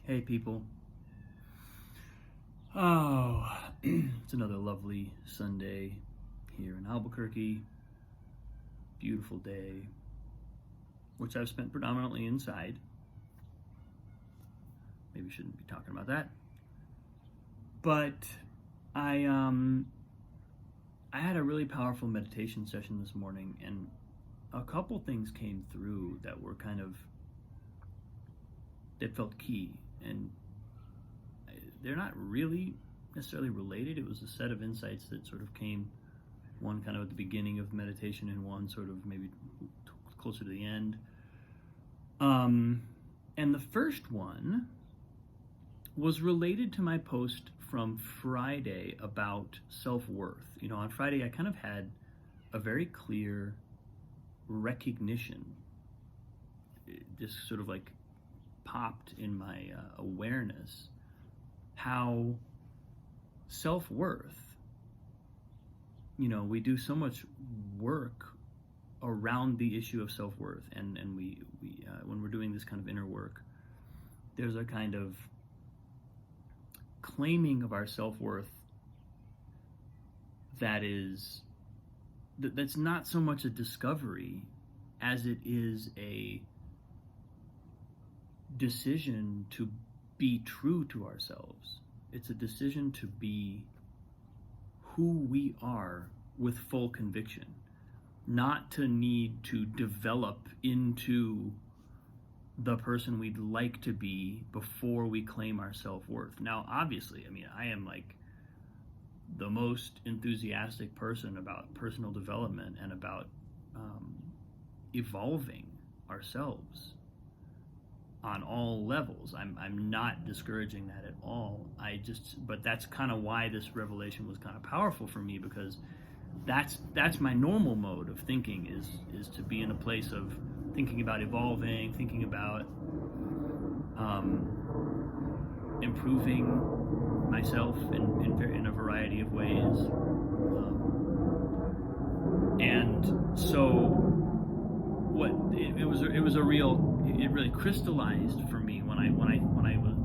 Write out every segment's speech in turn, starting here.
Hey people. Oh, it's another lovely Sunday here in Albuquerque. Beautiful day, which I've spent predominantly inside. Maybe shouldn't be talking about that. But I had a really powerful meditation session this morning, and a couple things came through that were that felt key, and they're not really necessarily related. It was a set of insights that sort of came, one kind of at the beginning of meditation and one sort of maybe closer to the end. And the first one was related to my post from Friday about self-worth. You know, on Friday I kind of had a very clear recognition. It just sort of like popped in my awareness how self-worth, you know, we do so much work around the issue of self-worth, and we when we're doing this kind of inner work, there's a kind of claiming of our self-worth that's not so much a discovery as it is a decision to be true to ourselves. It's a decision to be who we are with full conviction, not to need to develop into the person we'd like to be before we claim our self-worth. Now, obviously, I mean, I am like the most enthusiastic person about personal development and about evolving ourselves on all levels. I'm not discouraging that at all. But that's kind of why this revelation was kind of powerful for me, because that's my normal mode of thinking is to be in a place of thinking about evolving, thinking about improving myself in a variety of ways. And so it really crystallized for me when I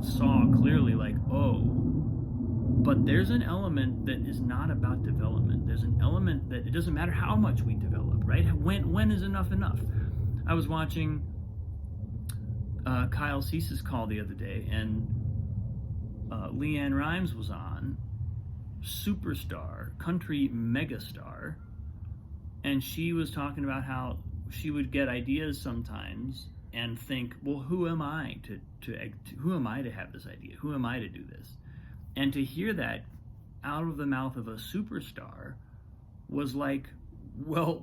saw clearly, like, oh, but there's an element that is not about development. There's an element that it doesn't matter how much we develop, right? When is enough? I was watching Kyle Cease's call the other day, and Leanne Rimes was on, superstar, country megastar, and she was talking about how she would get ideas sometimes and think, well, who am I to have this idea? Who am I to do this? And to hear that out of the mouth of a superstar was like, well,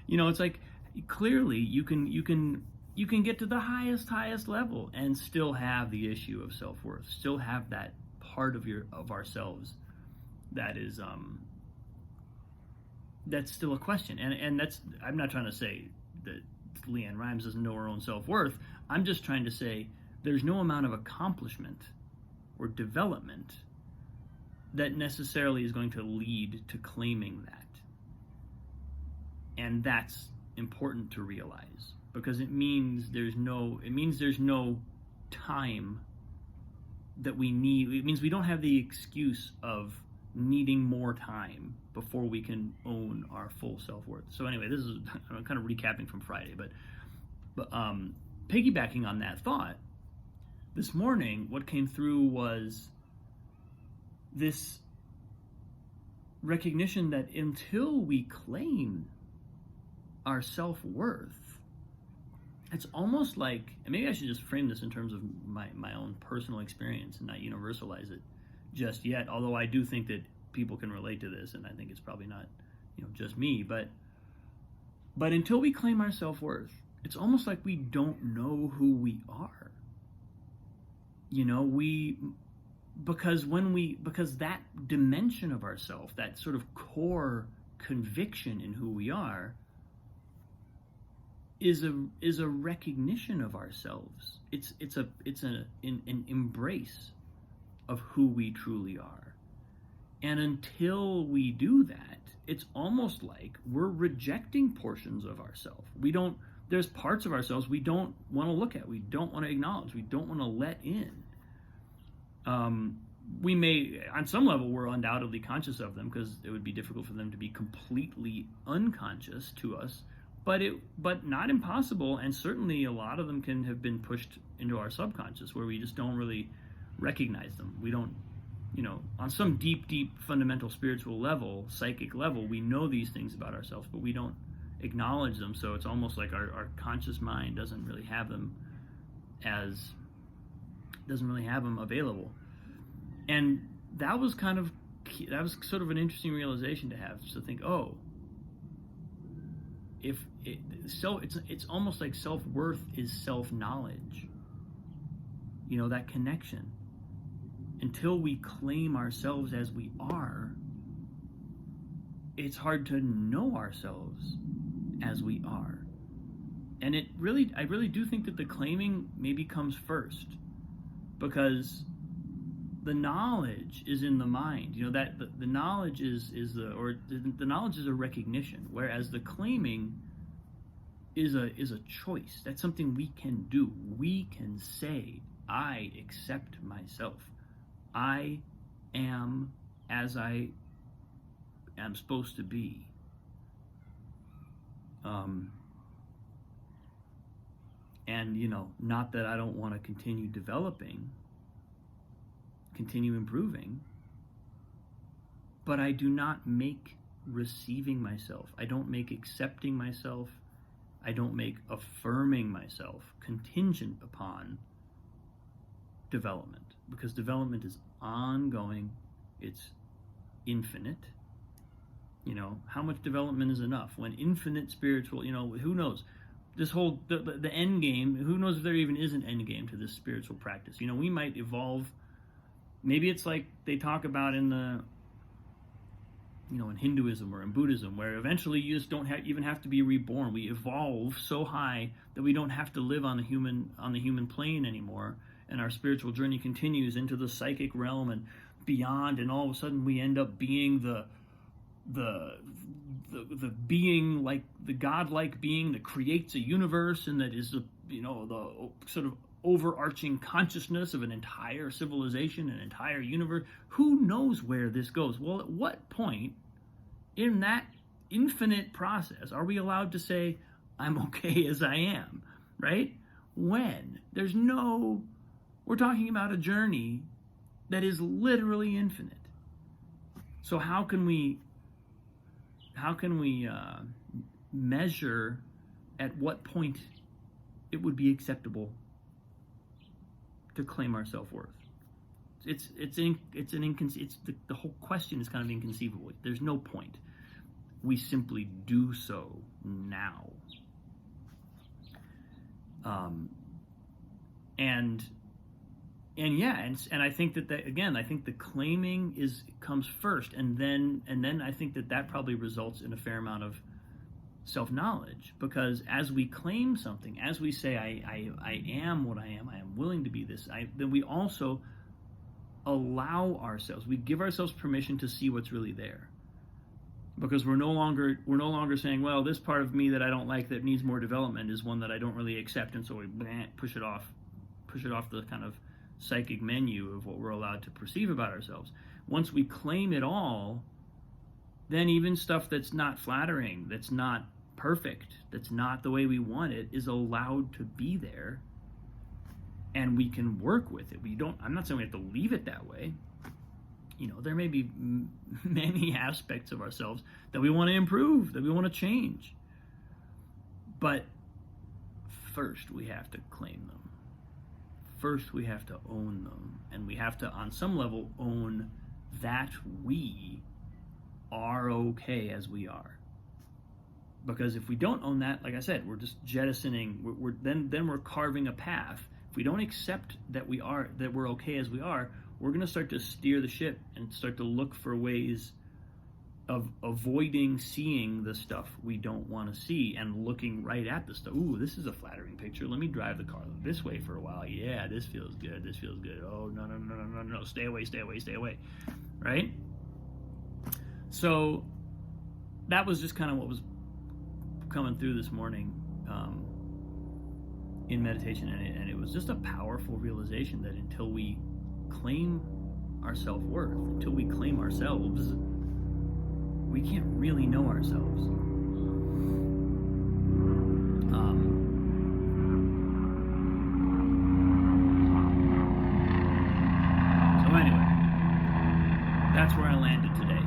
you know, it's like, clearly you can get to the highest level and still have the issue of self-worth, still have that part of ourselves that is that's still a question. And that's, I'm not trying to say that Leanne Rimes doesn't know her own self-worth. I'm just trying to say there's no amount of accomplishment or development that necessarily is going to lead to claiming that. And that's important to realize, because it means there's no time that we need. It means we don't have the excuse of needing more time before we can own our full self-worth. So anyway, this is, I'm kind of recapping from Friday, but piggybacking on that thought, this morning what came through was this recognition that until we claim our self-worth, it's almost like, and maybe I should just frame this in terms of my own personal experience and not universalize it just yet, although I do think that people can relate to this, and I think it's probably not, you know, just me, but until we claim our self-worth, it's almost like we don't know who we are. You know, because that dimension of ourself, that sort of core conviction in who we are, is a recognition of ourselves. It's an embrace of who we truly are. And until we do that, it's almost like we're rejecting portions of ourselves. We don't there's parts of ourselves we don't want to look at, we don't want to acknowledge, we don't want to let in. We may, on some level, we're undoubtedly conscious of them, because it would be difficult for them to be completely unconscious to us, but not impossible, and certainly a lot of them can have been pushed into our subconscious where we just don't really recognize them. We don't, on some deep fundamental spiritual level, psychic level, we know these things about ourselves, but we don't acknowledge them. So it's almost like our conscious mind doesn't really have them available. And that was sort of an interesting realization to have, to think, it's almost like self-worth is self-knowledge, that connection. Until we claim ourselves as we are, it's hard to know ourselves as we are. And I really do think that the claiming maybe comes first, because the knowledge is in the mind. That the knowledge the knowledge is a recognition, whereas the claiming is a choice. That's something we can do. We can say, I accept myself. I am as I am supposed to be. And not that I don't want to continue developing, continue improving, but I do not make receiving myself, I don't make accepting myself, I don't make affirming myself contingent upon development, because development is ongoing, it's infinite. How much development is enough? When infinite spiritual, who knows? This whole, the end game, who knows if there even is an end game to this spiritual practice? We might evolve. Maybe it's like they talk about in in Hinduism or in Buddhism, where eventually you just don't even have to be reborn. We evolve so high that we don't have to live on the human plane anymore, and our spiritual journey continues into the psychic realm and beyond, and all of a sudden we end up being the being, like the godlike being that creates a universe, and that is the sort of overarching consciousness of an entire civilization, an entire universe. Who knows where this goes? Well, at what point in that infinite process are we allowed to say, I'm okay as I am, right? When? We're talking about a journey that is literally infinite. So how can we measure at what point it would be acceptable to claim our self-worth? The whole question is kind of inconceivable. There's no point. We simply do so now. And I think that I think the claiming comes first, and then I think that probably results in a fair amount of self-knowledge, because as we claim something, as we say, I am what I am willing to be this, then we also allow ourselves, we give ourselves permission to see what's really there, because we're no longer saying, well, this part of me that I don't like, that needs more development, is one that I don't really accept, and so we push it off the kind of psychic menu of what we're allowed to perceive about ourselves. Once we claim it all, then even stuff that's not flattering, that's not perfect, that's not the way we want it, is allowed to be there, and we can work with it. I'm not saying we have to leave it that way. There may be many aspects of ourselves that we want to improve, that we want to change, but first we have to claim them. First we have to own them, and we have to, on some level, own that we are okay as we are. Because if we don't own that, like I said, we're just jettisoning, then we're carving a path. If we don't accept that we're okay as we are, we're going to start to steer the ship and start to look for ways of avoiding seeing the stuff we don't want to see, and looking right at the stuff. Ooh, this is a flattering picture. Let me drive the car this way for a while. Yeah, this feels good. This feels good. Oh, no. Stay away. Right? So that was just kind of what was coming through this morning. in meditation, and it was just a powerful realization that until we claim our self-worth, until we claim ourselves, we can't really know ourselves. So anyway, that's where I landed today.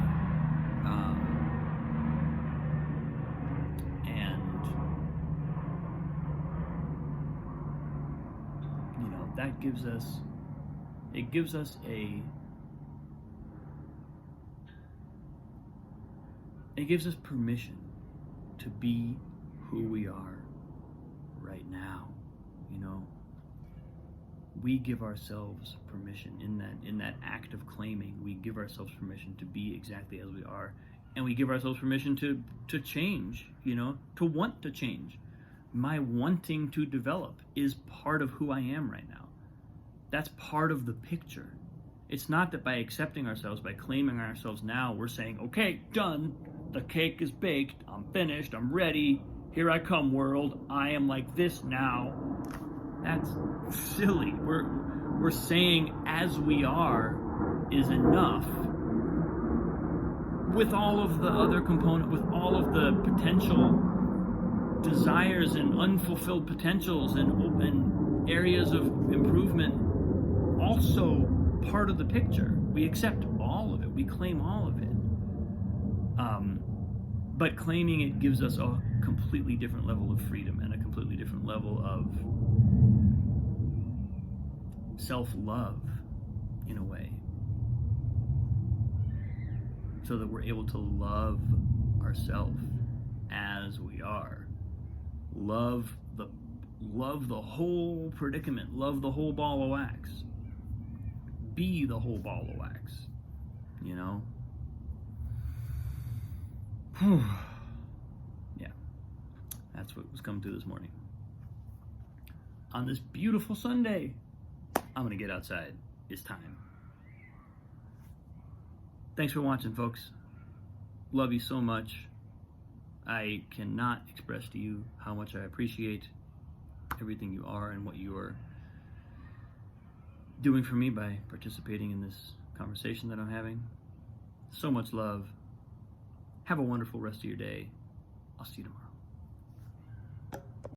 That gives us permission to be who we are right now. We give ourselves permission in that act of claiming. We give ourselves permission to be exactly as we are, and we give ourselves permission to change, to want to change. My wanting to develop is part of who I am right now. That's part of the picture. It's not that by accepting ourselves, by claiming ourselves now, we're saying, okay, done, the cake is baked, I'm finished, I'm ready, here I come, world, I am like this now. That's silly. We're saying as we are is enough, with all of the other component, with all of the potential desires and unfulfilled potentials and areas of improvement also part of the picture. We accept all of it. We claim all of it. But claiming it gives us a completely different level of freedom and a completely different level of self-love, in a way. So that we're able to love ourselves as we are. Love the whole predicament. Love the whole ball of wax. Be the whole ball of wax. Yeah. That's what was coming through this morning. On this beautiful Sunday, I'm going to get outside. It's time. Thanks for watching, folks. Love you so much. I cannot express to you how much I appreciate everything you are and what you are doing for me by participating in this conversation that I'm having. So much love. Have a wonderful rest of your day. I'll see you tomorrow.